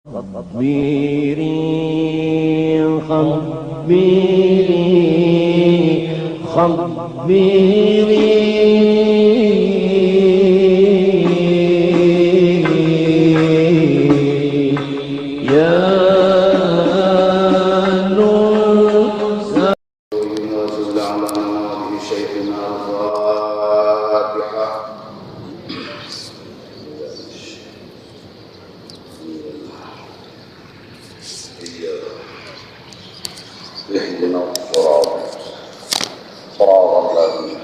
خبيري اهدنا الصراط الذين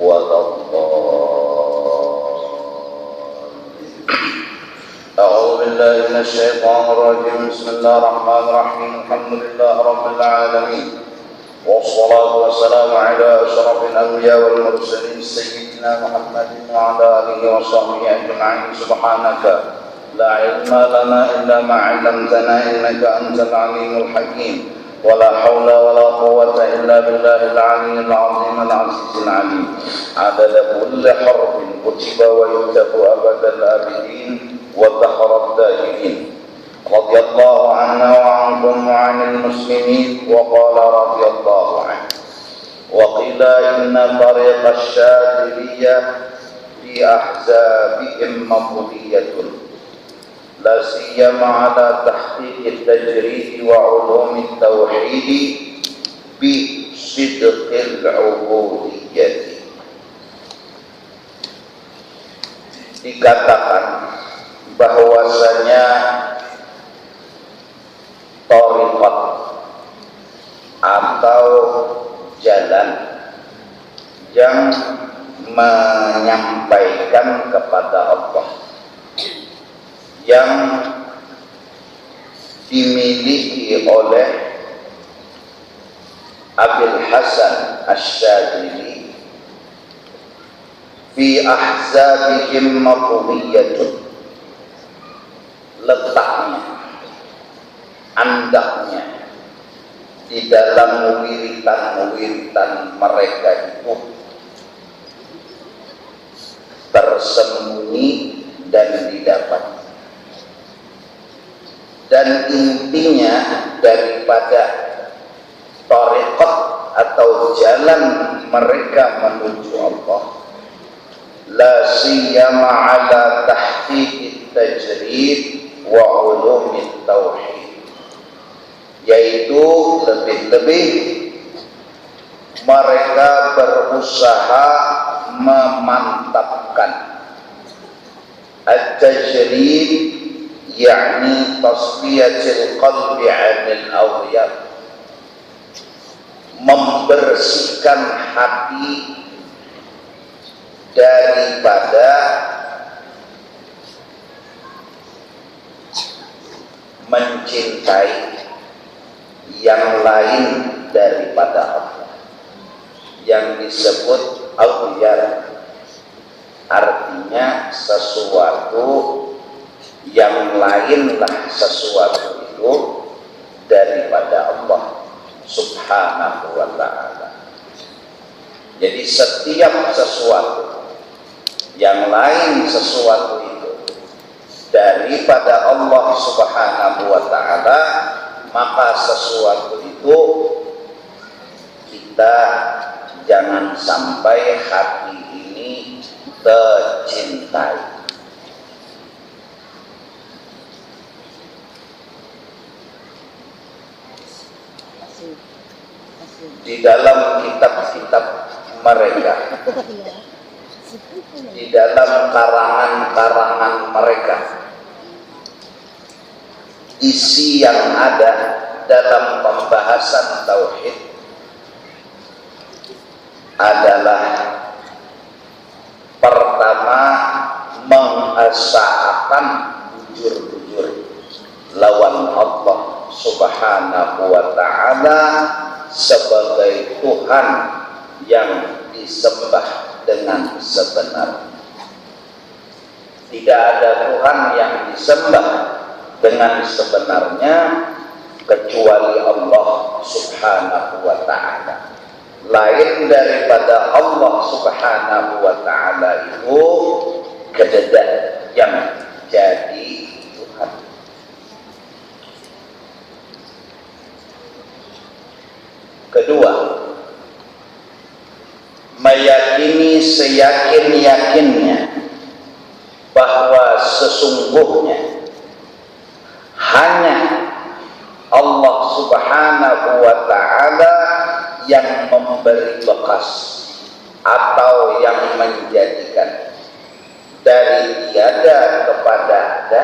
ولا الضالين. أعوذ بالله من الشيطان الرجيم. بسم الله الرحمن الرحيم. الحمد لله رب العالمين، والصلاة والسلام على أشرف الأنبياء والمرسلين سيدنا محمد وعلى آله وصحبه أجمعين. سبحانك لا علم لنا إلا ما علمتنا إنك أنت العليم الحكيم. ولا حول ولا قوة إلا بالله العلي العظيم العزيز العليم. عدد كل حرف كتب ويكتب أبد الآبدين ودهر الداهرين. رضي الله عنا وعنكم وعن المسلمين. وقال رضي الله عنه. وقيل إن طريق الشاذلية في أحزابهم مقضية، لا سيما على تحقيق التجريد وعلوم التوحيد بصدق العبودية. Dikatakan bahwasanya thariqat atau jalan yang menyampaikan kepada Allah, yang dimiliki oleh Abil Hasan Asy-Syadzili, fi ahzabihim maqwiyatun, letaknya, andaknya di dalam wiritan-wiritan mereka itu tersembunyi dan didapat. Dan intinya daripada thariqat atau jalan mereka menuju Allah, la siyama ala tahqiq tajrid wa ulum tauhid, yaitu lebih-lebih mereka berusaha memantapkan at-tajrid, yakni tasfiyatil qalbi 'anil awliya, membersihkan hati daripada mencintai yang lain daripada Allah, yang disebut awliya, artinya sesuatu yang lainlah sesuatu itu daripada Allah Subhanahu wa ta'ala. Jadi setiap sesuatu yang lain sesuatu itu daripada Allah Subhanahu wa ta'ala, maka sesuatu itu kita jangan sampai hati ini tercintai. Di dalam kitab-kitab mereka, di dalam karangan-karangan mereka, isi yang ada dalam pembahasan tauhid adalah pertama, mengesahkan bujur-bujur lawan Allah Subhanahu wa ta'ala sebagai Tuhan yang disembah dengan sebenar. Tidak ada Tuhan yang disembah dengan sebenarnya kecuali Allah Subhanahu wa ta'ala. Lain daripada Allah Subhanahu wa ta'ala itu kededak yang jadi Tuhan. seyakin-yakinnya bahwa sesungguhnya hanya Allah Subhanahu wa ta'ala yang memberi bekas atau yang menjadikan dari tiada kepada ada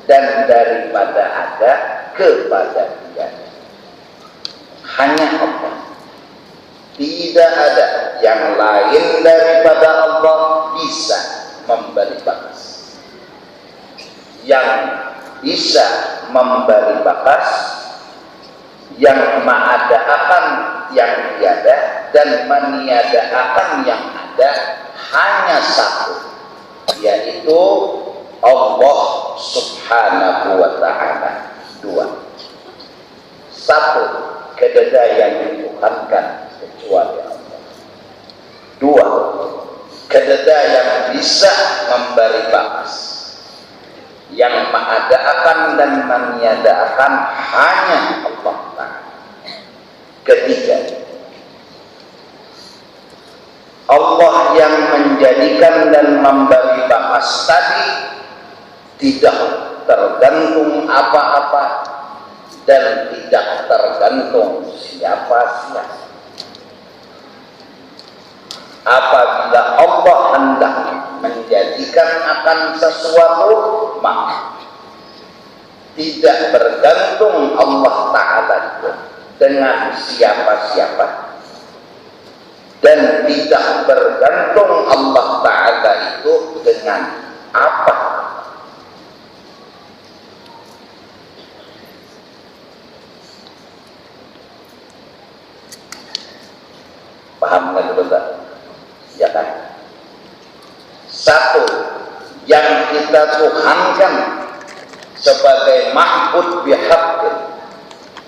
dan daripada ada kepada tiada. Hanya Allah. Tidak ada yang lain daripada Allah bisa memberi bakas. Yang bisa memberi bakas, yang mengadakan yang tiada dan meniadakan yang ada hanya satu, yaitu Allah Subhanahu wa ta'ala. Dua. Satu, tidak yang dituhankan kecuali Allah. Dua, tidak yang bisa memberi bakas, yang mengadakan dan meniadakan hanya Allah Ta'ala. Ketiga, Allah yang menjadikan dan memberi bakas tadi tidak tergantung apa-apa dan tidak tergantung siapa-siapa. Apabila Allah hendak menjadikan akan sesuatu, maka tidak bergantung Allah Ta'ala itu dengan siapa-siapa, dan tidak bergantung Allah Ta'ala itu dengan apa. Paham kan Bapak? Ya kan? Satu, yang kita tuhankan sebagai ma'bud bihaqqin,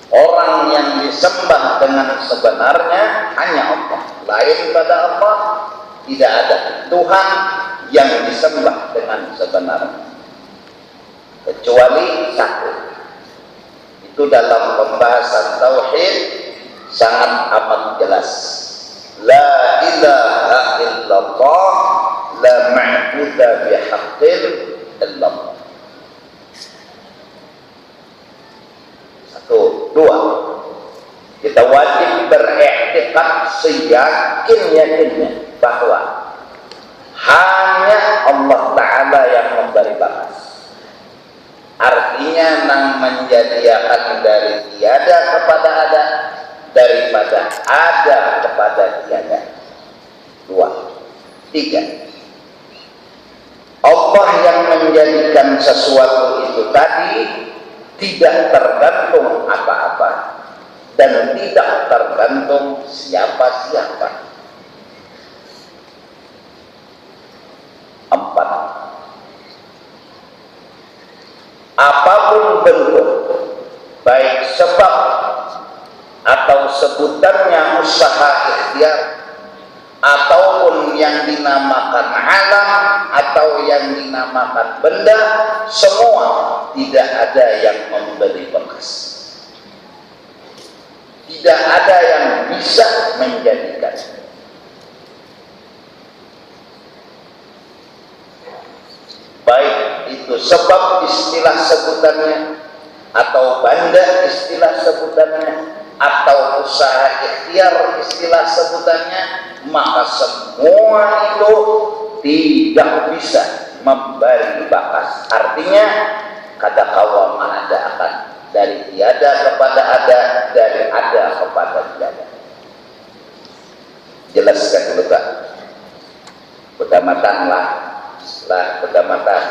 orang yang disembah dengan sebenarnya hanya Allah. Lain pada Allah tidak ada Tuhan yang disembah dengan sebenarnya kecuali satu. Itu dalam pembahasan tauhid sangat amat jelas. La ilaha illallah, la ma'buda bihaqqin illallah. Satu. Dua, kita wajib beriktikad seyakin-yakinnya bahwa hanya Allah Ta'ala yang memberi bakas. Artinya yang menjadikan dari tiada kepada ada, daripada ada kepada tiada. Dua. Tiga, Allah yang menjadikan sesuatu itu tadi tidak tergantung apa-apa dan tidak tergantung siapa-siapa. Empat, apapun bentuk, baik sebab atau sebutannya usaha ikhtiar, ataupun yang dinamakan alam atau yang dinamakan benda, semua tidak ada yang memberi bekas. Tidak ada yang bisa menjadikan. Baik itu sebab istilah sebutannya, atau benda istilah sebutannya, atau usaha ikhtiar istilah sebutannya, maka semua itu tidak bisa memberi bakas. Artinya kata kawam ada akan, dari tiada kepada ada, dari ada kepada tiada. Jelaskan dulu Pak. Pedamatan pedamatan.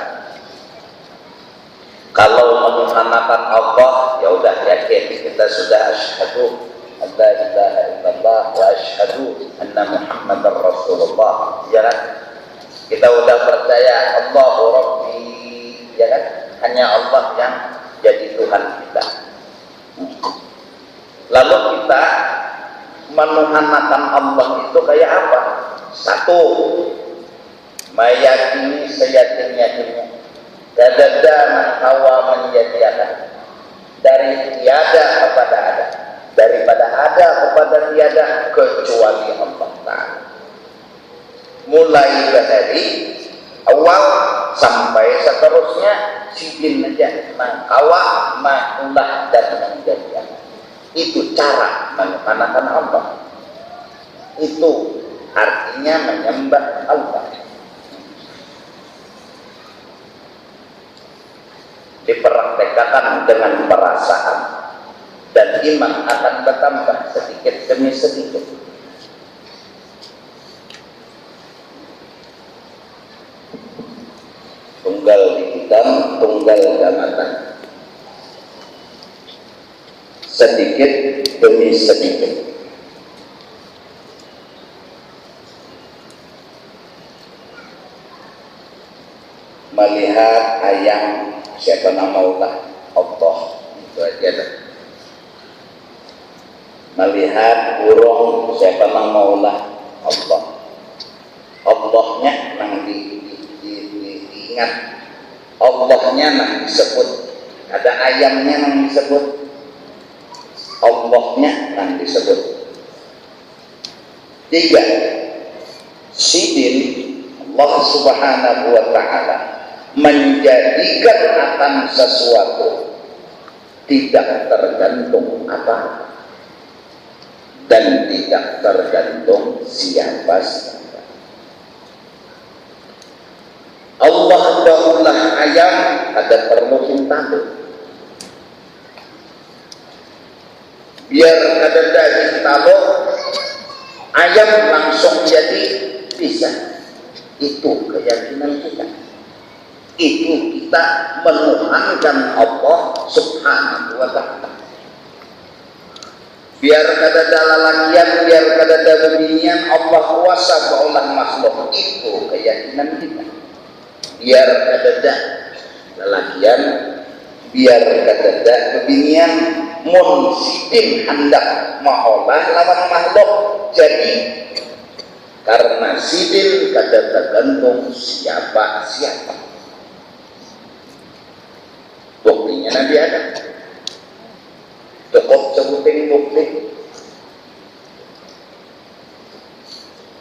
Kalau menuhankan Allah, ya udah yakin kita sudah asyhadu an la ilaha illallah wa asyhadu anna Muhammadar Rasulullah, ya kan? Kita udah percaya Allahu Rabbi, ya kan? Hanya Allah yang jadi Tuhan kita. Lalu kita menuhankan Allah itu kayak apa? Satu, meyakini seyakin-yakinnya, dadada hawa menjadikan dari tiada kepada ada, daripada ada kepada tiada kecuali Allah Ta'ala. mulai dari awal sampai seterusnya sidin aja, mengkawak, ma'ulah dan menjadikan. Itu cara menyembahkan Allah. Itu artinya menyembah Allah. Dipraktekkan dengan perasaan dan iman akan bertambah sedikit demi sedikit. Tunggal di hitam, tunggal gamatan. Sedikit demi sedikit. Melihat ayam, siapa nama Allah, itu aja dah. Melihat burung, siapa nama Allah. Allahnya nang diingat, Allahnya nang disebut. Ada ayamnya nang disebut, Allahnya nang disebut. 3. Sidin Allah Subhanahu wa ta'ala menjadikan akan sesuatu tidak tergantung apa dan tidak tergantung siapa. Allah baulah ayam ada perlu hintalu biar ada daging tahu ayam langsung jadi bisa. Itu keyakinan kita. Itu kita menuhankan Allah Subhanahu wa ta'ala. Biar kada ada lalakian, biar kada ada bebinian, Allah kuasa baulah makhluk. Itu keyakinan kita. Biar kada ada lalakian, biar kada ada bebinian, mun sidin hendak maolah lawan makhluk. Jadi karena sidin kada tergantung siapa-siapa. Buktinya Nabi Adam. Cukup sebutin bukti.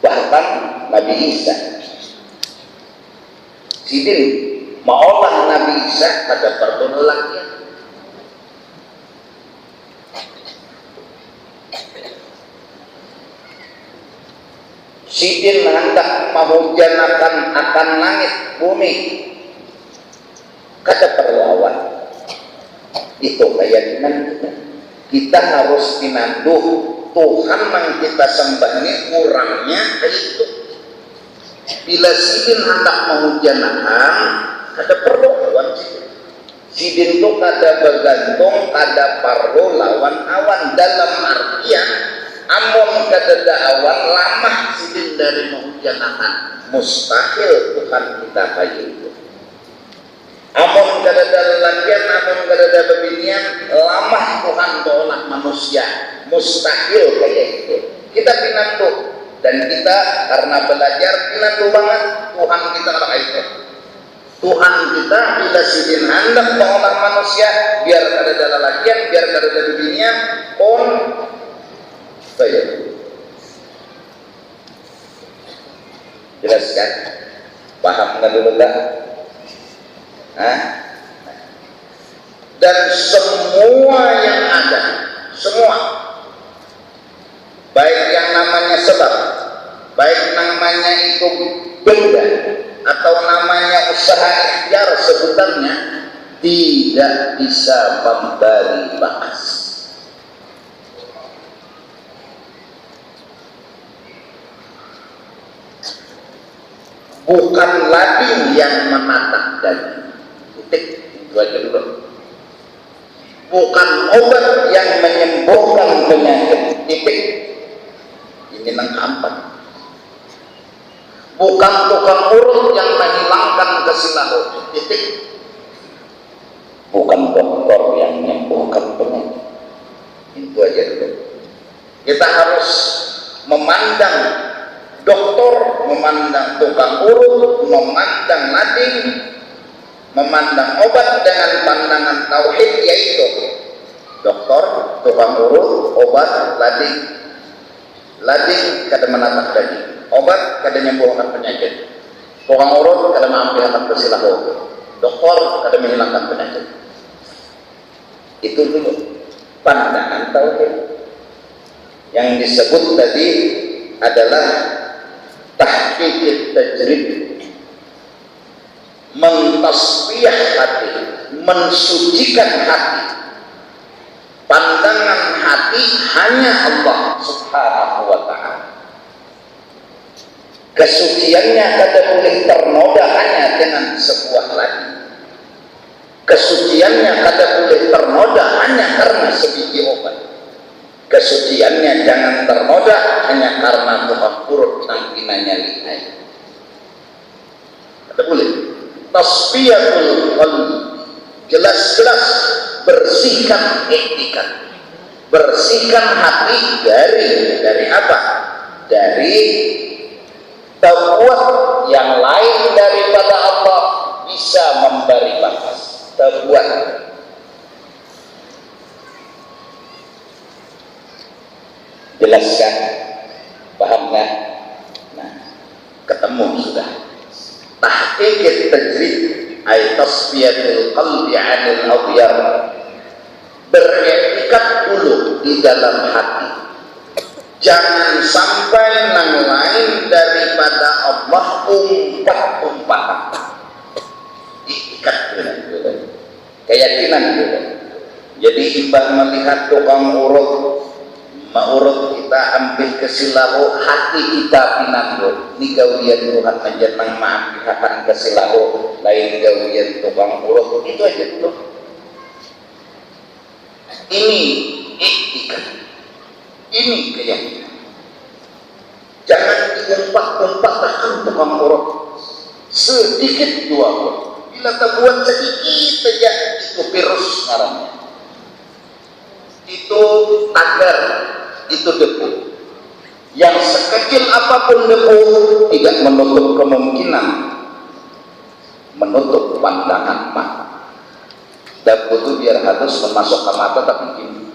Bahkan Nabi Isa. Sidin maolah Nabi Isa pada perlu lelaki. Sidin hendak menghujanakan akan langit bumi. Kata perlu awan. Itu keyakinan kita. Kita harus pinanduh Tuhan yang kita sembah ini kurangnya itu. Bila sidin hendak menghujanakan, ada perlu awan sidin. Sidin itu kada bergantung, kada perlu lawan awan dalam artian amun kada awan lama sidin dari menghujanakan. Mustahil Tuhan kita kayak itu. Amun kada ada lelakian, amun kada ada bebinian, lama Tuhan tolak manusia. Mustahil kayak itu. Kita pinandu dan kita karena belajar pinandu banget Tuhan kita kayak itu. Tuhan kita bila sidin hendak mengolah manusia biar kada ada lelakian, biar kada ada bebinian, pun saya jelaskan. Paham nggak dulu dah? Dan semua yang ada, semua, baik yang namanya sebab, baik namanya itu benda atau namanya usaha ikhtiar sebutannya, tidak bisa memberi bakas. Bukan lading yang menatap daging. Itu aja dulu. Bukan obat yang menyembuhkan penyakit. Titik. Ini yang keempat. Bukan tukang urut yang menghilangkan kesilahan. Titik. Bukan dokter yang menyembuhkan penyakit. Itu aja dulu. Kita harus memandang dokter, memandang tukang urut, memandang lading, memandang obat dengan pandangan tauhid, yaitu dokter, tukang urut, obat, lading kada menatap daging. Obat kada menyembuhkan penyakit. Tukang urut kada menghilangkan kesilaho. Dokter kada menghilangkan penyakit. Itu dulu pandangan tauhid. Yang disebut tadi adalah tahqiq tajrid, mentasbih hati, mensucikan hati. Pandangan hati hanya Allah Subhanahu wa ta'ala. Kesuciannya kada boleh ternoda hanya dengan sebuah lagi. Kesuciannya kada boleh ternoda hanya karena sebiji obat. Kesuciannya jangan ternoda hanya karena tukang urut nang pinanya lihai. Kada boleh. Tasfiyatul qalbi, jelas-jelas bersihkan etikat, bersihkan hati dari apa? Dari tabuat yang lain daripada Allah bisa memberi bakas. Tabuat jelaskan, paham kan? Nah, ketemu sudah. Tahqiq tajrid ay tasfiyatul qalbi 'anil aghyar, beretikat dulu di dalam hati, jangan sampai yang lain daripada Allah umpat-umpatan. Ikat dulu, keyakinan dulu. Jadi imbah melihat tukang urut maurut kita ambil kesilahu, hati kita pinanggo ni gawian Tuhan menjenang maampihakan kesilahu, lain gawian tukang urut. Itu aja dulu. Ini etika, ini keyakinan. Jangan diumpat-umpatkan tukang urut sedikit dua pun. Bila tak buat sedikit saja, itu virus ngarannya, itu tagar, itu debu. Yang sekecil apapun debu tidak menutup kemungkinan menutup pandangan mata. Debu itu biar halus masuk ke mata tak mungkin.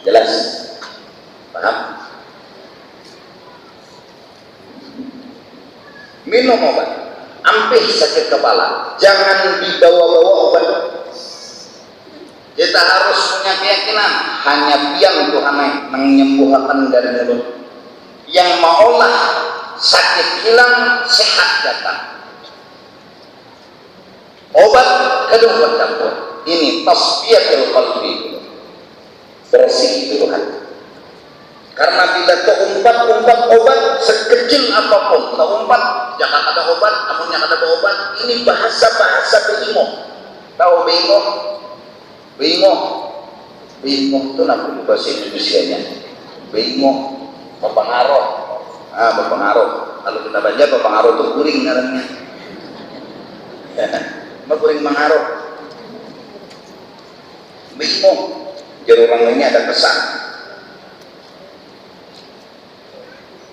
Jelas? Paham? Minum obat, ampih sakit kepala, jangan dibawa-bawa obat. Kita harus punya keyakinan hanya biang Tuhan yang menyembuhkan dari mulut. Yang maulah sakit hilang, sehat datang. Obat kedua campur. Ini tasfiyatul qalbi, bersih dulu hati. Karena bila terumpat-umpat obat sekecil apapun, terumpat jangan ada obat, amunnya ada obat. Ini bahasa-bahasa beimo. Tahu beimo? Beimo itu namanya bahasa Indonesianya. Beimo, berpengaruh. Berpengaruh. Kalau kita baca berpengaruh itu kuring ngarannya. Kuring mengaruh. Beimo, jadi orang ini ada kesan.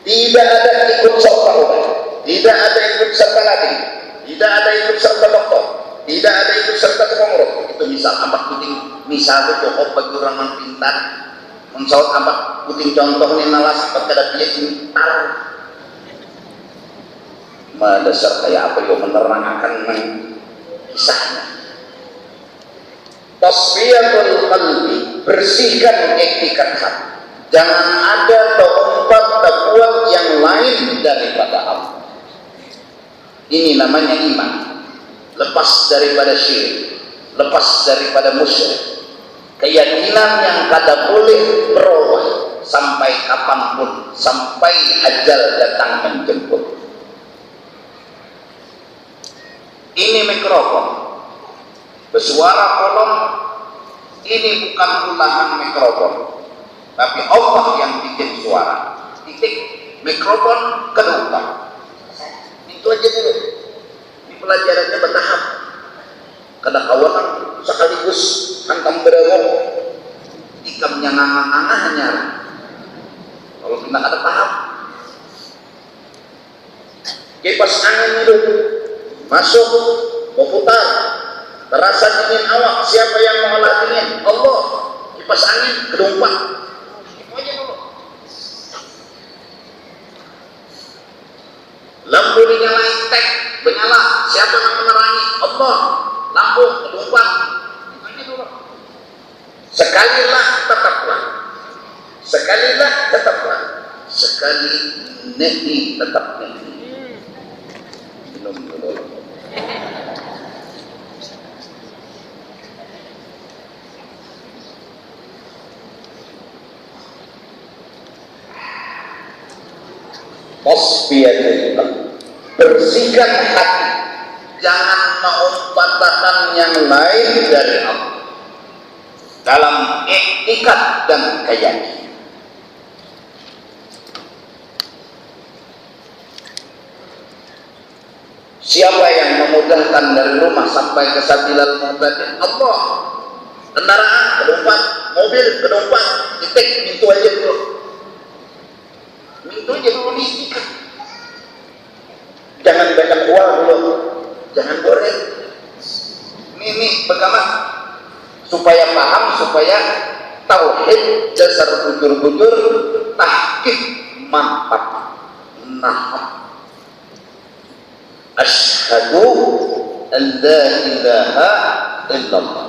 Tidak ada ikut serta obat, tidak ada ikut serta latih, tidak ada ikut serta dokter, tidak ada ikut serta tukang urut. Itu misal ampak puting, misal itu cukup bagi orang yang pintar, mensaut ampak puting contoh ni nalas ampak kada dia pintar. Mendasar kayak apa yang menerangkan kisahnya. Tasfiyatul qalbi, bersihkan etikat hati. Jangan ada tempat-tempat yang lain daripada Allah. Ini namanya iman. Lepas daripada syirik, lepas daripada musyrik. Keyakinan yang kada boleh berubah sampai kapanpun, sampai ajal datang menjemput. Ini mikrofon, bersuara kolom. Ini bukan ulangan mikrofon, tapi Allah yang bikin suara. Titik, mikrofon kedua. Itu aja dulu. Ini pelajarannya bertahap. Kada kawanan sekaligus hantam berengo, ikamnya nganga-nganga hanya. Kalau kita kada paham, kipas angin itu masuk, berputar, terasa dingin awak. Siapa yang mengolah dingin? Allah. Kipas angin kedumpak. Itu aja dulu. Lampu dinyalain, tek, menyala. Siapa yang menerangi? Allah. Lampu kedumpat. Ini dulu. Sekalilah tetaplah. Sekalilah tetaplah. Sekali nehi tetap nehi. Minum dulu. Tasfiyatul qalb, bersihkan hati, jangan mengumpatkan yang lain dari Allah dalam iktikad dan keyakinan. Siapa yang memudahkan dari rumah sampai ke Sabilal Mu'tadin? Allah. Kendaraan kedumpat, mobil kedumpat, titik pintu aja dulu. Itu aja dulu diikat. Jangan banyak uang dulu, jangan goreng. Ini bagaimana? Supaya paham, supaya tauhid dasar bujur-bujur, tahqiq mantap. Nah, asyhadu an la ilaha illallah.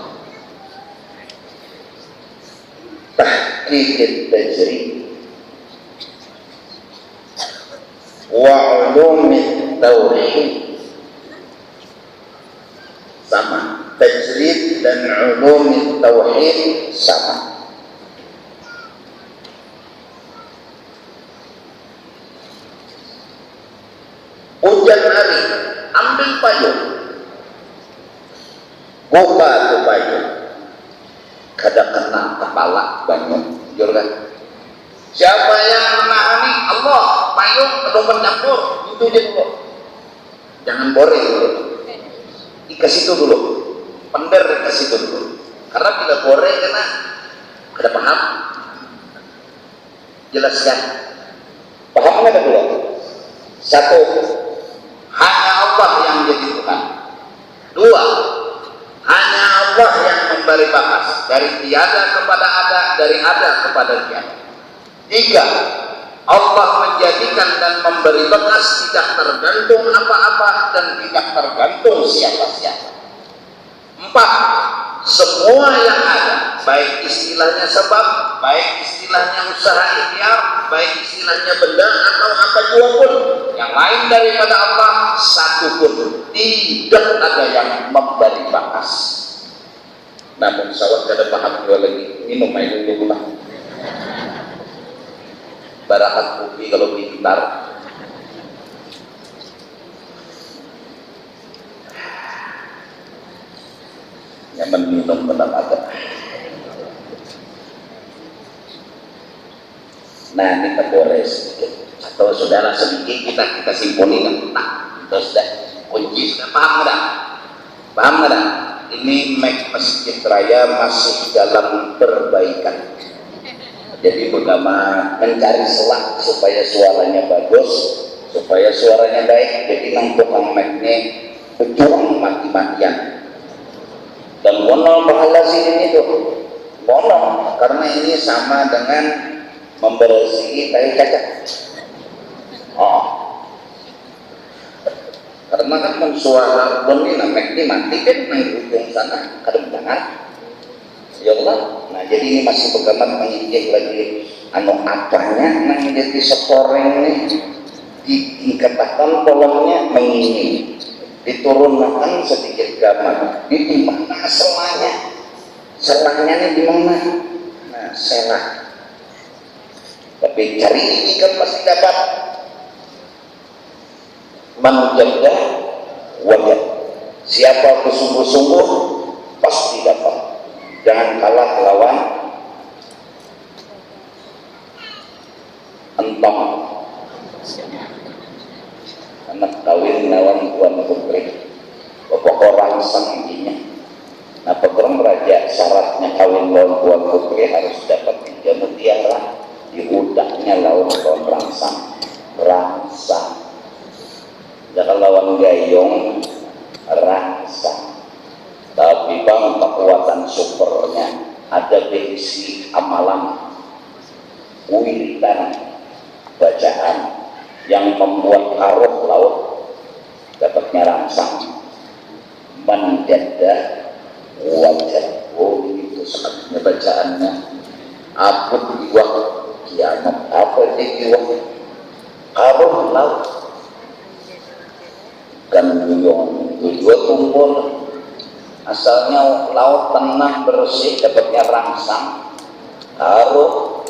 Tahqiq tajrid wa ulumit tauhid, sama. Tajrid dan ulumit tauhid sama. Hujan hari, ambil payung, buka tuh payung, kada kena kepala banyak, jujur kan? Siapa yang menahani? Allah. Payung kedua pencampur, itu aja dulu. Jangan boreng dulu. Dikasih itu dulu. Pender dikasih itu dulu. Karena bila boreng kena ada paham. Jelaskan. Paham nggak dulu? Satu, hanya Allah yang jadi Tuhan. Dua, hanya Allah yang memberi bakas dari tiada kepada ada, dari ada kepada tiada. Tiga, Allah menjadikan dan memberi bekas tidak tergantung apa-apa dan tidak tergantung siapa-siapa. Empat, semua yang ada, baik istilahnya sebab, baik istilahnya usaha ikhtiar, baik istilahnya benda atau apa jua pun, yang lain daripada Allah, satu pun tidak ada yang memberi bakas. Namun sawat kada paham dua lagi, minum air dulu lah. Barakat kopi kalau pintar. Nyaman minum benar ada. Nah ini kita boleh sedikit. Atau saudara sedikit kita simponi kan? Nah, terus dah kunci. Sudah paham nggak? Paham nggak? Ini Masjid Raya masih dalam perbaikan. Jadi pertama mencari selang supaya suaranya bagus, supaya suaranya baik. Jadi nang tukang mic-nya berjuang mati-matian. Dan mono pahala sini itu, mono karena ini sama dengan membersih dari cacat. Oh, karena kan suara ini mic-nya mati kan nang ujung sana, kadang dengar. Ya Allah, nah jadi ini masih bagaimana menginjek lagi apanya nang jadi setoreng nih dikatakan kolomnya mengini diturunkan sedikit gambar di mana selangnya nih di mana? Nah selang, tapi cari ikan pasti dapat. Menjaga wajah, siapa bersungguh-sungguh pasti dapat. Jangan kalah lawan entong. Anak kawin lawan tuan putri. Bapak orang sanginya. Nah, pekerjaan raja syaratnya kawin lawan tuan putri harus dapat 3 mutiara di udahnya lawan tuan rangsang. Jangan lawan gayung rangsang. Tapi bang kekuatan supernya ada berisi amalan, wiridan, bacaan yang membuat arus laut dapatnya rangsang menjadah wajah. Oh, itu sangatnya bacaannya. Abud iwak kiamat. Apa itu iwak? Arus laut kan duyung dua tumpul. Asalnya laut tenang bersih dapatnya rangsang. Arus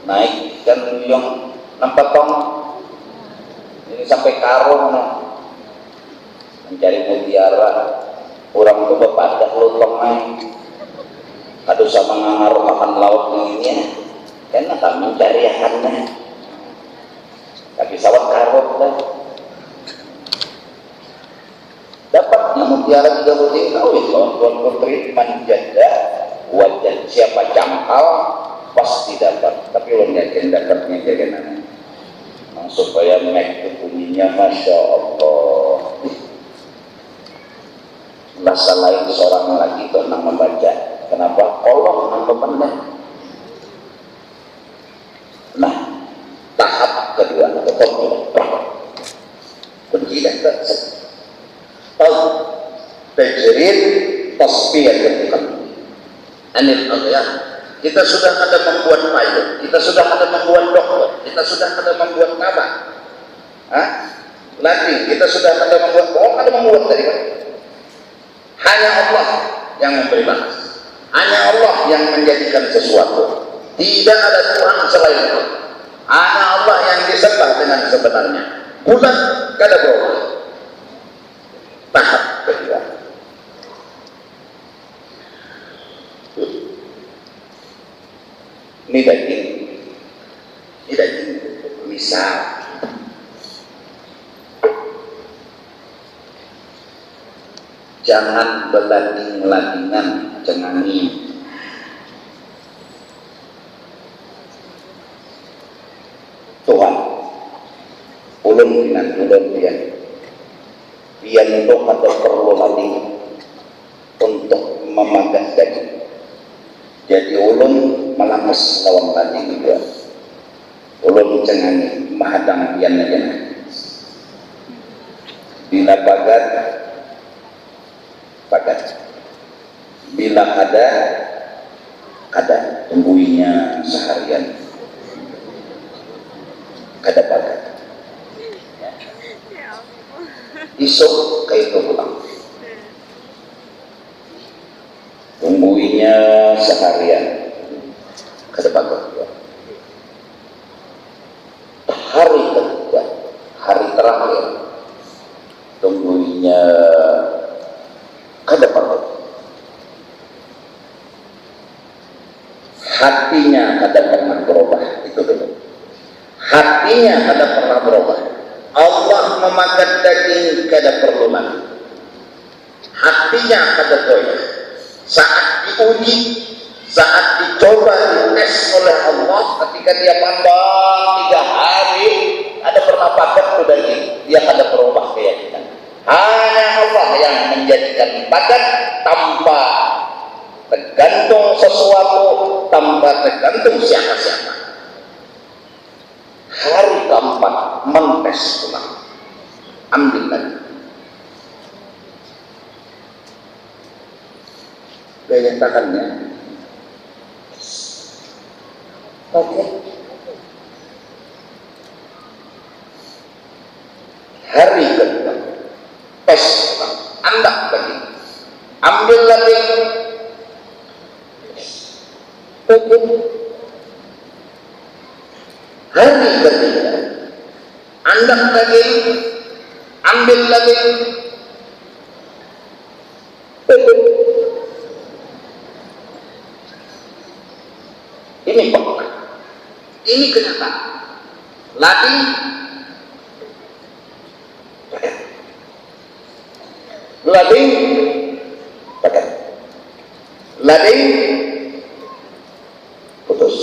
naik kan duyung 6 ton ini sampai karung mencari mutiara. Orang itu berpadah lutong naik aduh sama ngaruh makan laut ini karena kan mencari akannya tapi sawat karung dah dapatnya mutiara 30 kawin tuan putri menjaga wajah siapa jangkal pasti dapat, tapi orang yakin dapatnya jaga supaya make itu bunyinya Masya Allah. Bahasa lain seorang lagi pernah membaca kenapa Allah nambah pandang. Nah tahap kedua tetap berjidah tahu tajrid tasbiyah ketika anil aghyar. Kita sudah ada membuat payung, kita sudah ada membuat dokter, kita sudah ada membuat nama. Lagi kita sudah ada membuat dari mana? Hanya Allah yang memberi balas. Hanya Allah yang menjadikan sesuatu. Tidak ada Tuhan selain Allah. Hanya Allah yang disembah dengan sebenarnya. Bulan kada berubah. Tahap kedua. Ini daging misal jangan berlanding-landingan cengani Tuhan ulun dengan ulun pian itu ada perlu landing untuk memagas daging. Jadi ulun melames lawan tadi juga. Ulun cengani mahadang pian aja. Bila bagat, bila ada tungguinya seharian. Kada bagat. Isuk kayak itu pulang. Tungguinya seharian ke depan kedua. Hari ketiga, hari terakhir tungguinya ke depan kedua. Hatinya ada pernah berubah, itu dulu. Hatinya ada pernah berubah. Allah memakan daging kada perlu lagi. Hatinya kada goyah. Saat diuji, saat dicoba, dites oleh Allah, ketika dia pandang 3 hari, ada pernah padat sudah ini, dia ada berubah keyakinan. Hanya Allah yang menjadikan padat tanpa tergantung sesuatu, tanpa tergantung siapa-siapa. Hari keempat mentes pulang, ambil lagi. Gaya tangannya oke. Hari kedua tes andak lagi, ambil lagi oke. Hari ketiga andak lagi, ambil lagi oke. Ini fakta, ini kenyataan. Lading, lading, putus.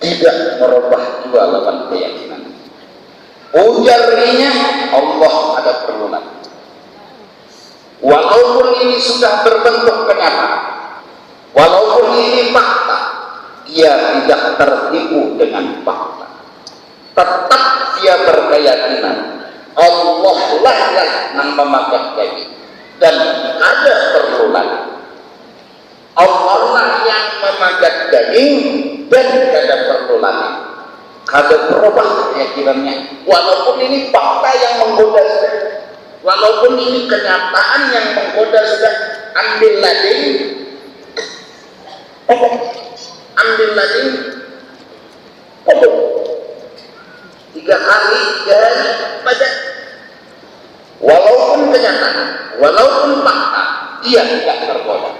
Tidak merubah dua lawan keyakinan. Ujarnya Allah ada perluan. Walaupun ini sudah berbentuk kenyataan. Walaupun ini fakta, ia tidak tertipu dengan fakta. Tetap dia berkeyakinan Allah lah yang memakan daging dan ada perlu lagi. Allah lah yang memakan daging dan ada perlu lagi. Kada berubah keyakinannya, walaupun ini fakta yang menggoda sudah, walaupun ini kenyataan yang menggoda sudah. Ambil lading, ambil lading, 3 hari pajak. Walaupun kenyataan, walaupun fakta, dia tidak tergoda.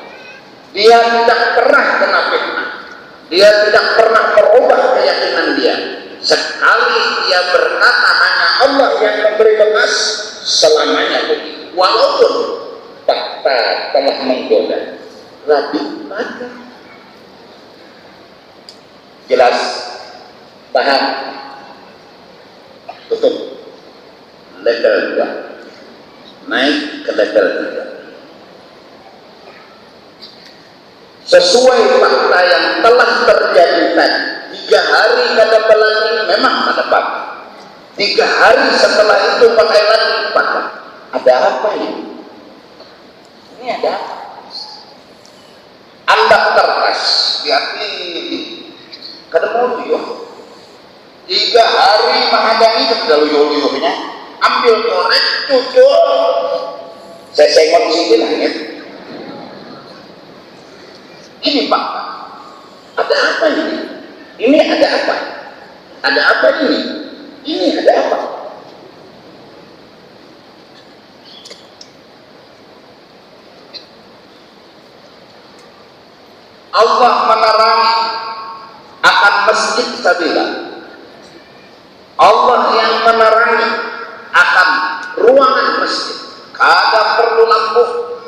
Dia tidak pernah kena fitnah. Dia tidak pernah merubah keyakinan dia. Sekali dia berkata hanya Allah yang memberi lepas, selamanya begitu. Walaupun fakta telah menggoda, lebih pada jelas, paham, tutup. Level 2 naik ke level 3 sesuai fakta yang telah terjadi tadi. 3 hari kada pelani memang kada pakai. 3 hari setelah itu pakai lagi pakai. Ada apa ini? Ini ada apa? Anda kertas hati kada mau yuk. 3 hari menghadani kepada luyuh-luyuhnya, ambil korek, cucuk, saya sengot sini langit. Ini Pak, ada apa ini? Ini ada apa? Ada apa ini? Ini ada apa? Allah menerangi akan masjid Sabila. Allah yang menerangi akan ruangan masjid. Kada perlu lampu,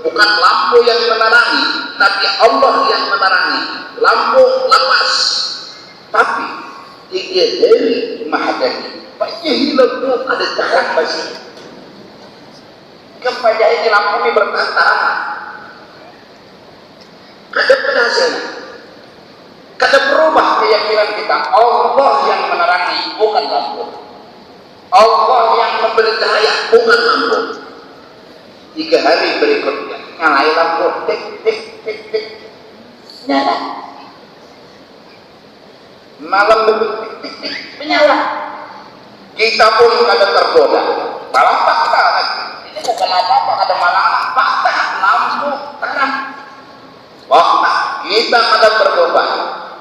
bukan lampu yang menerangi, tapi Allah yang menerangi. Lampu lapas, tapi 3 hari mahadani. Pasti lampu ada cahaya masih. Kepada ini lampu ini bertahan. Kada berhasil. Kada berubah keyakinan kita. Allah yang menerangi, bukan lampu. Allah yang memberi cahaya, bukan lampu. 3 hari berikutnya nyalain lampu, tik tik tik tik, nyala. Malam tik tik tik, menyala. Kita pun kada tergoda. Malah fakta, ini bukan apa-apa, kada malah fakta, lampu terang. Fakta, kita kada berubah.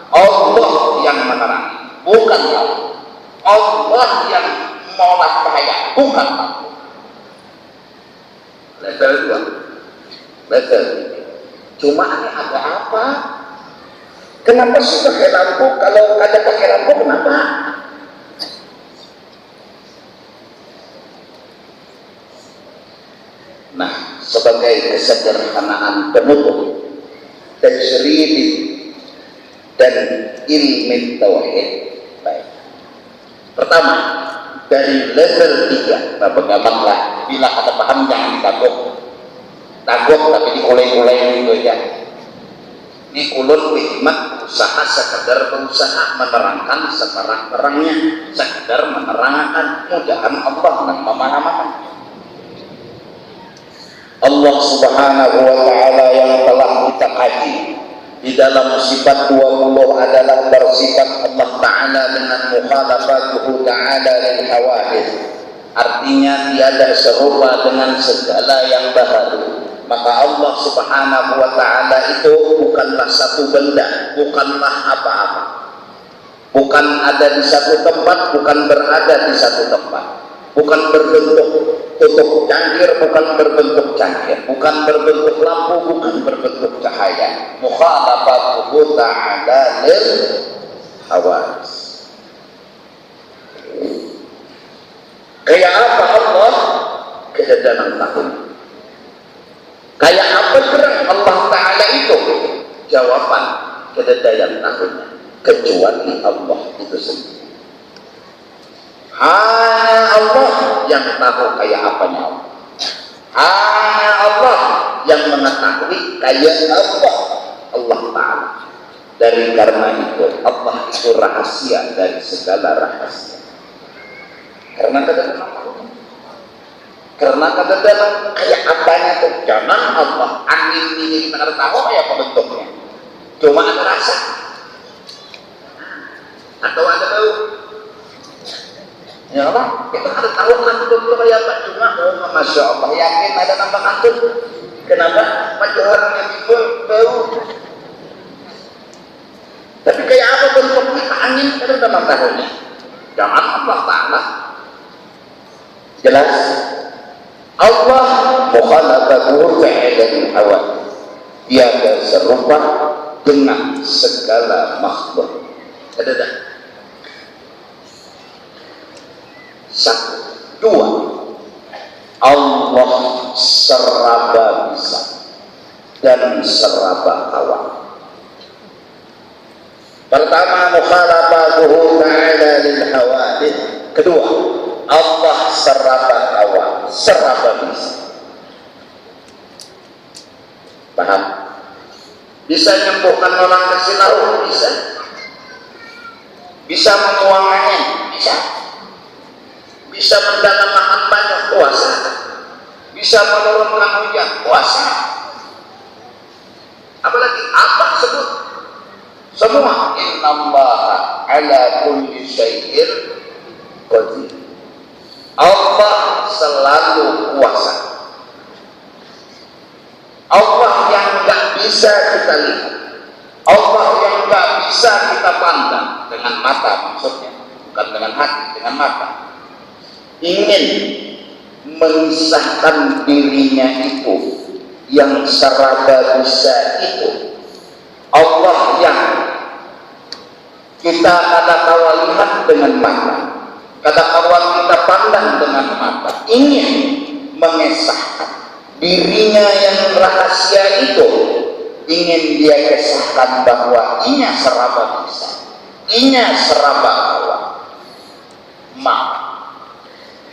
Allah yang menerangi, bukan lampu. Allah yang mengolah cahaya, bukan lampu. Level 2, level 3. Cuma ini ada apa? Kenapa sih pakai lampu? Kalau ada pakai lampu, kenapa? Nah, sebagai kesederhanaan penutup tajrid dan ilmu tauhid. Baik. Pertama, dari level 3, nah pengamatlah, bila ada paham jangan ditagok, tapi dikulai-kulai gitu aja. Ini ulun hikmat usaha sekedar berusaha menerangkan seterang-terangnya, sekedar menerangkan, mudahan Allah yang memahamakan. Allah Subhanahu wa ta'ala yang telah kita kaji di dalam sifat 20 adalah bersifat Allah Ta'ala dengan mukhalafatuhu ta'ala lil hawadith. Artinya tiada serupa dengan segala yang baru. Maka Allah Subhanahu wa ta'ala itu bukanlah satu benda, bukanlah apa-apa, bukan ada di satu tempat, bukan berada di satu tempat, bukan berbentuk tutup cangkir, bukan berbentuk cangkir, bukan berbentuk lampu, bukan berbentuk cahaya. Mukhalafatuhu ta'ala lil hawadits. Kayak apa Allah? Kehedanan tahun. Kayak apa gerak Allah Ta'ala itu? Jawaban kededaian tahunnya. Kecuali Allah itu sendiri. Hanya Allah yang tahu kayak apanya Allah. Hanya Allah yang mengetahui kayak apa Allah Ta'ala. karena itu Allah itu rahasia dari segala rahasia. Karena kadang-kadang kayak apanya tuh, jangan Allah angin ini kita tahu kayak apa bentuknya, cuma ada rasa atau ada bau. Ya Allah, kita ada tahu bentuknya kayak apa, cuma masya Allah yakin ada nampak antum. Kenapa? Pacarannya itu bau. Tapi kayak apa bentuknya angin kita udah tahunya. Jangan Allah Ta'ala. Jelas? Allah mukhalafatuhu fi'lan hawa. Tiada serupa dengan segala makhluk. Ada. Satu, dua. Allah seraba bisa dan seraba hawa. Pertama, mukhalafatuhu ta'ala lil hawadith. Kedua, Allah seraba hawa, seraba bisa. Paham? Bisa menyembuhkan orang kesilau, bisa. Bisa membuang angin, bisa. Bisa mendatangkan banyak, kuasa. Bisa menurunkan hujan, kuasa. Apalagi apa sebut? Semua. Innallaha ala kulli syai'in qadir. Allah selalu kuasa. Allah yang enggak bisa kita lihat, Allah yang enggak bisa kita pandang dengan mata, maksudnya bukan dengan hati, dengan mata. Ingin memisahkan dirinya itu yang seraba bisa itu, Allah yang kita kadang-kala lihat dengan mata, kadang-kala kita pandang dengan mata, ingin mengesahkan dirinya yang rahasia itu, ingin dia kesahkan bahwa inya seraba bisa, inya seraba hawa, maka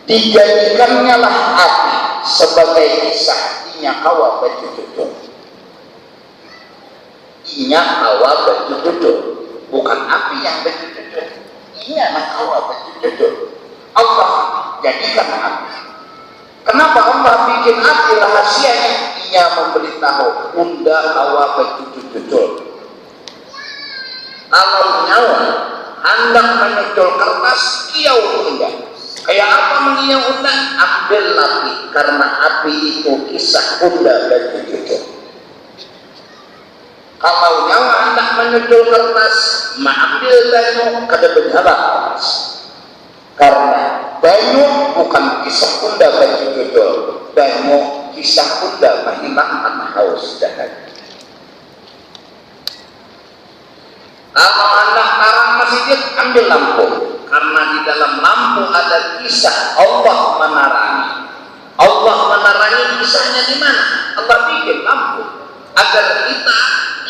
dijadikannya lah api sebagai kisah inya hawa baju-baju, inya hawa baju-baju, bukan api yang baju-baju, inya hawa baju-baju. Allah jadikan api. Kenapa Allah bikin api rahasianya? Ia memberitahu unda hawa baju-baju. Kalau nyawa hendak menyucul kertas, kiau unda. Kayak apa mengiau unda? Ambil api, karena api itu kisah unda baju-baju. Kalau nyawa hendak menyucul kertas, mengambil banyu kada berharap kertas. Karena banyu bukan kisah unda baju-baju, banyu kisah unda menghilangkan haus dahaga. Kalau anak tarang masjid, ambil lampu, karena di dalam lampu ada kisah Allah menarangi. Allah menarangi kisahnya di mana? Allah bikin lampu agar kita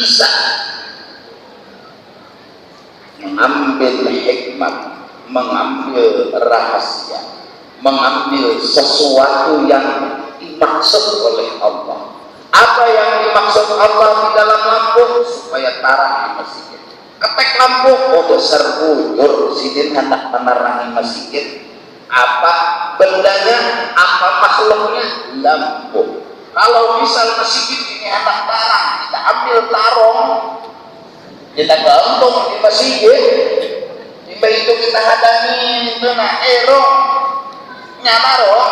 bisa mengambil hikmah, mengambil rahasia, mengambil sesuatu yang dimaksud oleh Allah. Apa yang dimaksud Allah di dalam lampu? Supaya tarang di masjid. Ketek lampu, udah serbuyur sidin hendak menerangi masjid. Apa bendanya? Apa makhluknya? Lampu. Kalau misal masjid ini hendak tarang, kita ambil tarong, kita gantung di masjid. Tiba itu kita hadani itu nak erong nyala roh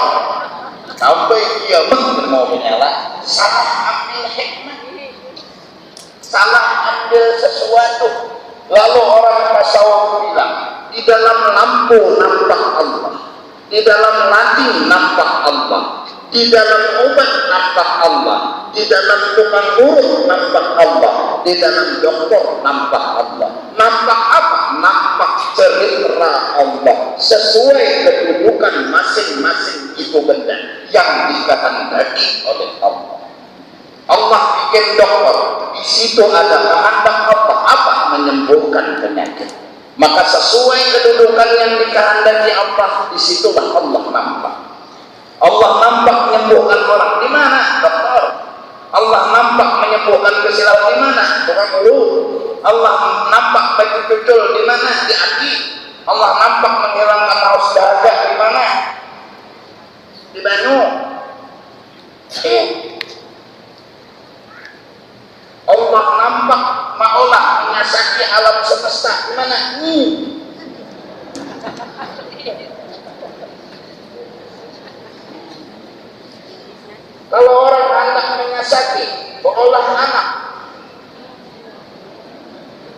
sampai dia mau menyala, salah ambil hikmah, salah ambil sesuatu. Lalu orang tasawuf bilang di dalam lampu nampak Allah, di dalam lading nampak Allah, di dalam obat nampak Allah, di dalam tukang urut nampak Allah, di dalam dokter nampak Allah. Nampak apa? Nampak cerita Allah sesuai kedudukan masing-masing itu benda yang dikehendaki oleh Allah. Allah bikin dokter, di situ ada kehendak Allah apa? Menyembuhkan penyakit. Maka sesuai kedudukan yang dikehendaki Allah, disitulah Allah nampak. Allah nampak menyembuhkan orang di mana? Dokter. Allah nampak menyembuhkan menyembuhkan kesilapan di mana? Bukan dulu. Allah nampak bagi cucul di mana? Di hati. Allah nampak menghilangkan haus dahaga di mana? Di Banu. Allah nampak maulah mengasaki alam semesta di mana? Kalau orang hendak mengasaki berolah anak,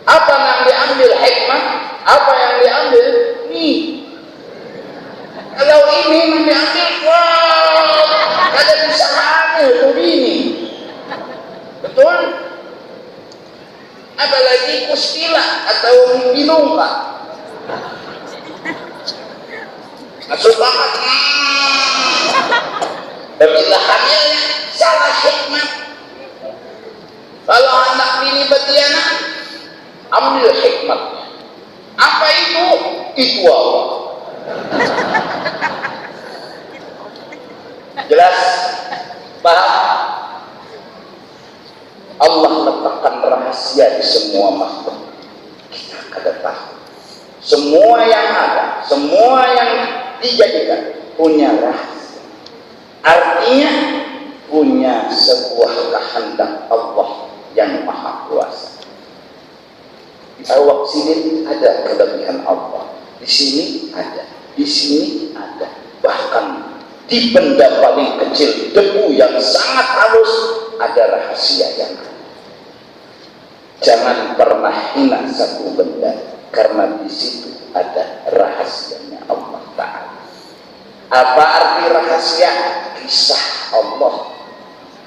apa yang diambil hikmah? Apa yang diambil? Nih. Kalau ini yang diambil, wah, kada bisa hamil tuh ini. Betul? Apalagi kustila atau binungka. Masuk banget. Bila hamilnya salah hikmah. Kalau anak bini betiana, ambil hikmatnya. Apa itu? Itu Allah. Jelas? Paham? Allah letakkan rahasia di semua makhluk. Kita kada tahu. Semua yang ada, semua yang dijadikan punya rahasia. Artinya punya sebuah kehendak Allah yang maha kuasa. Di awak sini ada kelebihan Allah. Di sini ada, di sini ada. Bahkan di benda paling kecil, debu yang sangat halus, ada rahasia yang ada. Jangan pernah hina satu benda, karena di situ ada rahasianya Allah Ta'ala. Apa arti rahasia? Kisah Allah.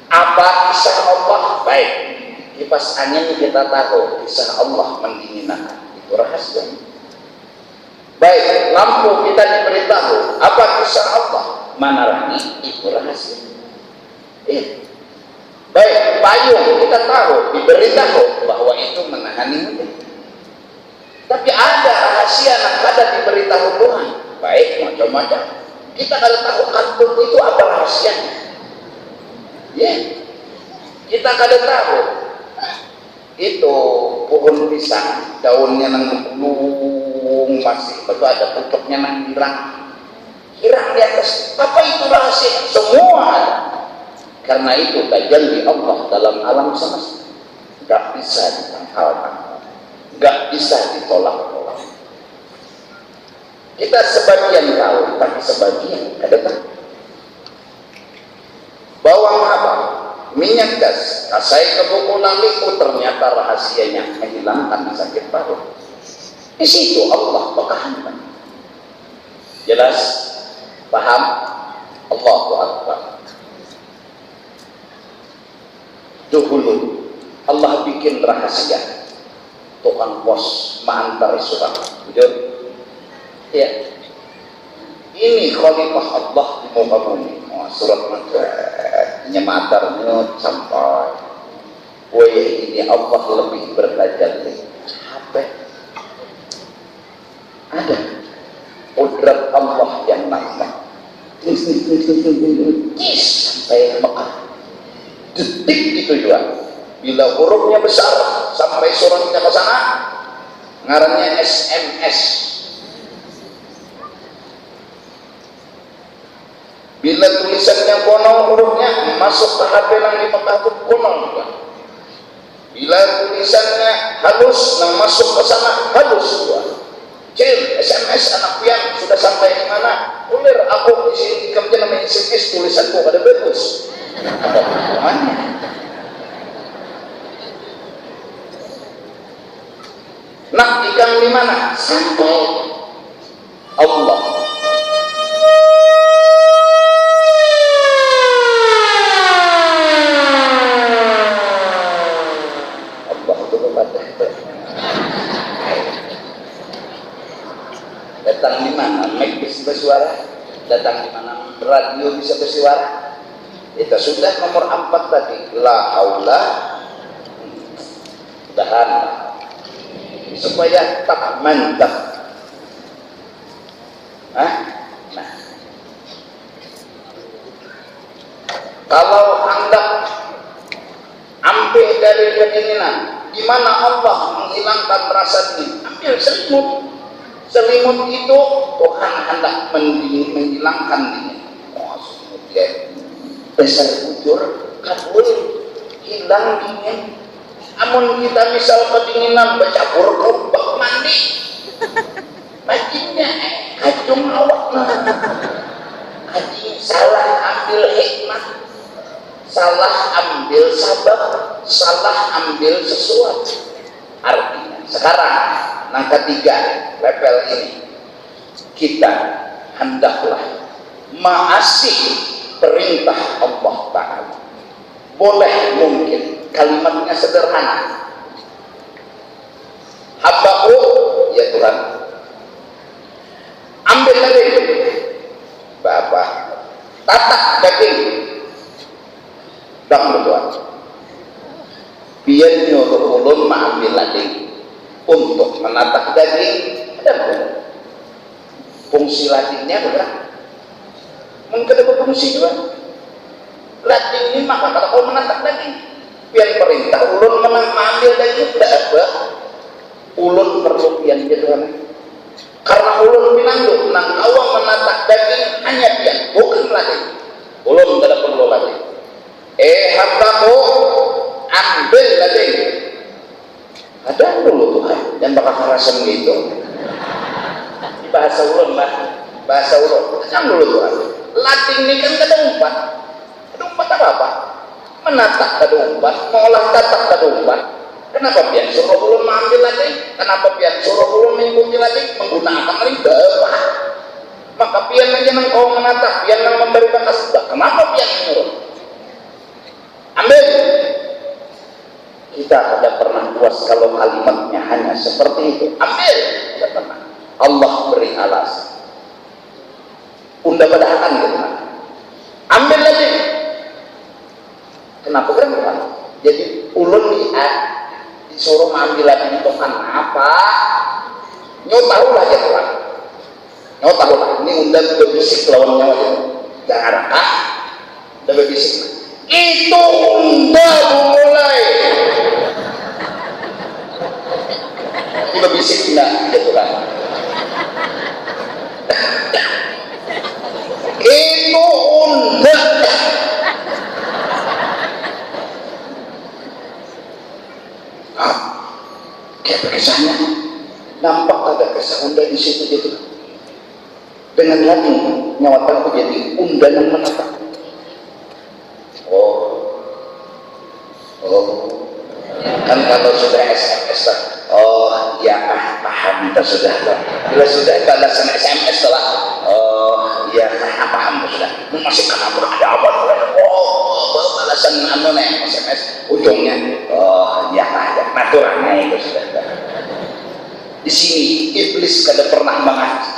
Apa kisah Allah? Baik, kipas angin kita tahu kisah Allah mendinginkan, itu rahasia. Baik, lampu kita diberitahu apa kisah Allah menerangi, itu rahasia. Baik, payung kita tahu diberitahu bahwa itu menahani hujan. Tapi ada rahasia yang ada diberitahu Tuhan. Baik, macam-macam. Kita kalau tahu kantung itu apa rahasianya? Kita kada tahu. Itu pohon pisang, daunnya nang gulung masih, betul ada pokoknya nang hirang di atas. Apa itu rahasia? Semua ada. Karena itu tajalli Allah dalam alam semesta gak bisa ditangkalkan, gak bisa ditolak-tolak. Kita sebagian tahu, tapi sebagian kada tahu. Bawang apa? Minyak gas, kasai ke buku naliku, ternyata rahasianya menghilangkan sakit paru. Di situ Allah pekahankan. Jelas? Paham? Allahu Akbar. Dahulu Allah bikin rahasia tukang pos mengantar surat. Jujur? Ya. Ini khalifah Allah di muka bumi. Surat nyematarnya sampai ini Allah lebih bertajalli. Apa? Ada kodrat Allah yang nama sampai Mekah. Detik itu juga. Bila hurufnya besar sampai suratnya ke sana, ngarannya SMS. Bila tulisannya kono, hurufnya masuk ke HP yang di Mekah itu kono juga. Bila tulisannya halus, nang masuk ke sana halus juga. Cil, SMS anak pian sudah sampai di mana? Ulir aku di sini kerja namanya SMS, tulisanku kada bagus. Ada hubungannya. Nak ikan di mana? Sampai Allah. Allah itu kepada. Datang di mana? Mic bisa bersuara. Datang di mana? Radio bisa bersuara. Itu sudah nomor 4 tadi. La haula, tahan supaya tak mantap. Nah, kalau hendak ambil kedinginan. Di mana Allah menghilangkan rasa dingin? Ambil selimut. Selimut itu Tuhan hendak menghilangkan dingin. Oh, selimut ya. Besar bujur, kabul, hilang dingin. Amun kita misal kedinginan bercampur kerubak mandi, bajunya kacung awak haji salah ambil hikmah, salah ambil sabar, salah ambil sesuatu. Artinya sekarang yang ketiga level ini kita hendaklah maasih perintah Allah Ta'ala. Boleh mungkin kalimatnya sederhana, hambaku ya Tuhan, ambil daging Bapak, tatak daging dang Tuhan, biar nyuruh ulun mengambil daging untuk menatak daging. Ada fungsi ladingnya berapa? Mungkin ada fungsi juga. Lading ini maka kalau kau menatak daging, biar perintah ulun mengambil daging tidak apa. Ulun perlu pian dia Tuhan. Karena ulun pinanggu, nang awak menatak daging hanya pian, bukan lading. Ulun tidak perlu lading. Hambaku, ambil lading. Ada dulu Tuhan yang bakal ngerasa gitu. Di bahasa ulun lah, bahasa ulun. Kan dulu Tuhan. Lading ini kan kadang umpat. Umpat apa? Menatap umpat, mengolah tatak umpat. Kenapa pian suruh ulun mengambil lading? Kenapa pian suruh ulun mengikuti lading? Menggunakan lidah. Maka pian aja nang kau menatap, pian nang memberi bakas. Kenapa pian menyuruh? Ambil. Kita tidak pernah puas kalau kalimatnya hanya seperti itu. Ambil. Tidak pernah. Allah beri alasan. Unda padahakan gitu. Ambil lading. Kenapa kan? Jadi ulun disuruh mengambil lading itu kan apa? Nyo tahulah ya Tuhan. Nyo tahulah. Ini undang berbisik lawan nyawa ya. Jangan udah berbisik. Itu undang mulai. Ini berbisik enggak ya Tuhan. Itu undang. Kayak berkesannya nampak ada kesan unda di situ gitu. Dengan lading nyawatan jadi unda yang menatap. Kan kalau sudah SMS lah, oh ya paham kita sudah. Bila sudah balasan SMS lah, oh ya paham sudah. Masih kenapa ada apa? Oh balasan anu nih SMS ujungnya, oh ya naturalnya itu sudah. Di sini iblis kada pernah mengaji.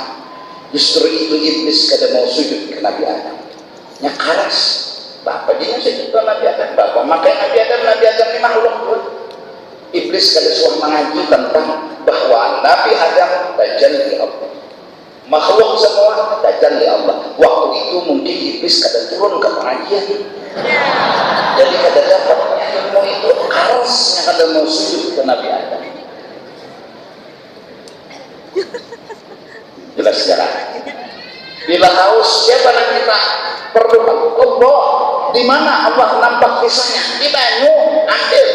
Justru itu iblis kada mau sujud ke Nabi Adam. Nya karas. Bapak dia sujud ke Nabi Adam. Bapak makanya Nabi Adam ini makhluk pun. Iblis kada suah mengaji tentang bahwa Nabi Adam tajalli Allah. Makhluk semua tajalli Allah. Waktu itu mungkin iblis kada turun ke pengajian. Jadi kada dapat ilmu itu karasnya kada mau sujud ke Nabi Adam. Jelas sekarang. Bila haus siapa yang kita perlukan? Allah. Di mana Allah nampak kisahnya? Di banyu, ambil.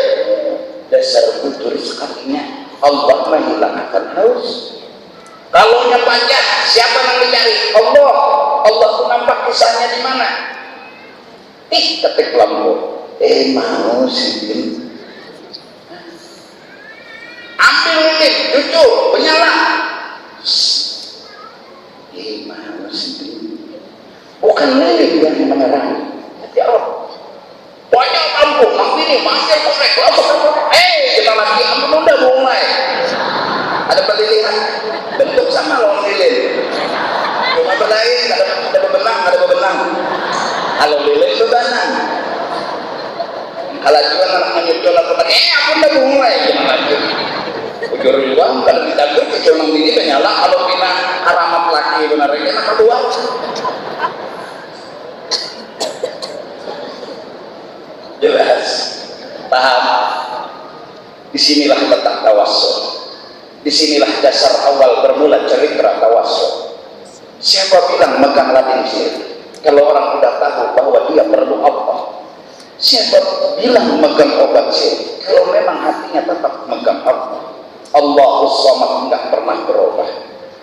Dasar kultur sekalinya Allah menghilangkan haus. Kalau nya panjang, siapa yang dicari? Allah. Allah itu nampak kisahnya di mana? Ketik lampu. Mau sih. Ambil lilin, cucu, menyala. Mau sih. Bukan lilin yang menerang, tapi Allah. Banyak lampu, lampu ini masih korek. Kita lagi ampun udah mulai. Ada pelilihan, bentuk sama lawan lilin. Cuma berlain, ada bebenang. Kalau lilin itu benang. Kalau juga anak menyusul aku ampun udah mulai. Gimana lagi? Ujur luang kalau ditabur kecil nang ini menyala. Kalau kita haramat laki benar ini nak keluar. Jelas, paham. Disinilah letak tawassul. Disinilah dasar awal bermula cerita tawassul. Siapa bilang megang lading sihir? Kalau orang sudah tahu bahwa dia perlu Allah. Siapa bilang megang obat sihir? Kalau memang hatinya tetap megang Allah. Allahus Samad enggak pernah berubah.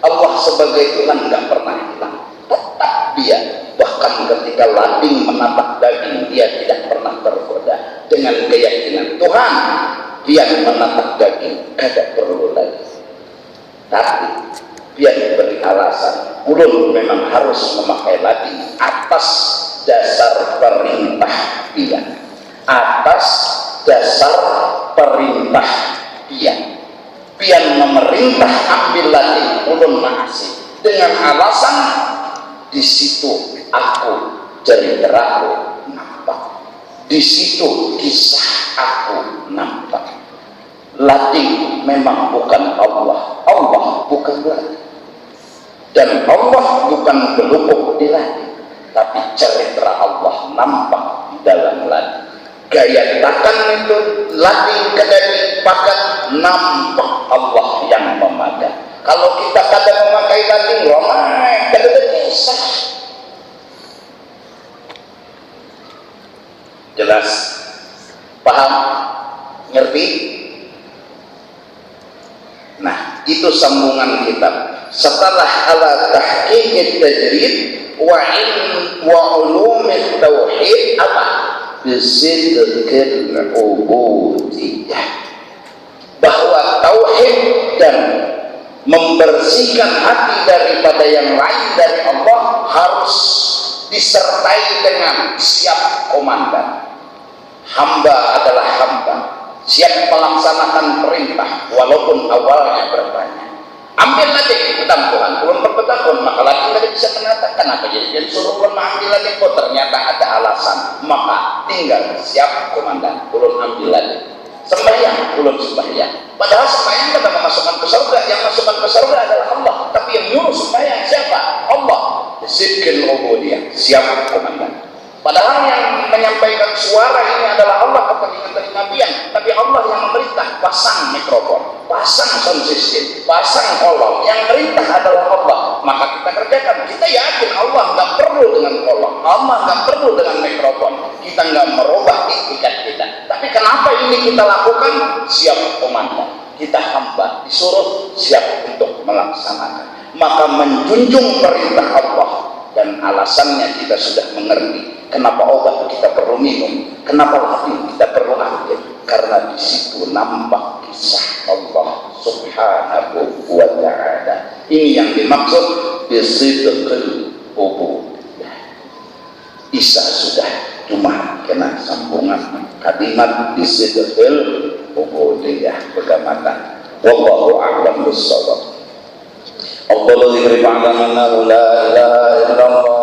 Allah sebagai Tuhan enggak pernah hilang. Tetap dia. Bahkan ketika lading menapak daging, dia tidak pernah tergoda dengan keyakinan Tuhan. Dia menatap daging, tidak perlu lagi. Tapi dia diberi alasan, ulun memang harus memakai lading atas dasar perintah dia, atas dasar perintah dia. Pian memerintah ambil lading, ulun makasih dengan alasan di situ aku ceritaku nampak, di situ kisah aku nampak. Lading memang bukan Allah, Allah bukan lading, dan Allah bukan gelupuk di lading, tapi cerita Allah nampak di dalam lading. Gaya takkan itu lading kedai pakat nampak Allah yang memakai. Kalau kita kadang memakai lading ramai kadang kisah. Jelas? Paham? Ngerti? Nah, itu sambungan kitab. Setelah ala tahqiq tajrid wa ulumit tauhid apa? Bisidqil ubudiyah. Bahwa tauhid dan membersihkan hati daripada yang lain dari Allah harus disertai dengan siap komandan. Hamba adalah hamba, siap melaksanakan perintah walaupun awalnya bertanya. Ambil lading, betam Tuhan, belum berpetakun, maka lagi tadi bisa mengatakan kenapa jadi dia suruh mengambil lading, kok ternyata ada alasan, maka tinggal siap komandan, belum ambil lading. Sembahyang, belum sembahyang. Padahal sembahyang tidak memasukkan ke surga, yang masukkan ke surga adalah Allah, tapi yang nyuruh sembahyang siapa? Allah. Sidqil ubudiyah, siap komandan. Padahal yang menyampaikan suara ini adalah Allah ke telinga pian, tapi Allah yang memerintah. Pasang mikrofon, pasang sound system, pasang kolom, yang perintah adalah Allah. Maka kita kerjakan. Kita yakin Allah nggak perlu dengan kolom, Allah nggak perlu dengan mikrofon. Kita nggak merubah etikat kita. Tapi kenapa ini kita lakukan? Siap komandan. Kita hamba disuruh siap untuk melaksanakan. Maka menjunjung perintah Allah, dan alasannya kita sudah mengerti kenapa obat kita perlu minum, kenapa lading kita perlu ambil, karena di situ nampak kisah Allah Subhanahu wa ta'ala. Ini yang dimaksud bisidqil ubudiyah. Isa sudah cuma kena sambungan kalimat bisidqil ubudiyah bergamatan. Wallahu a'lam bissawab. Allahu dzikri ba'da annahu la ilaha illallah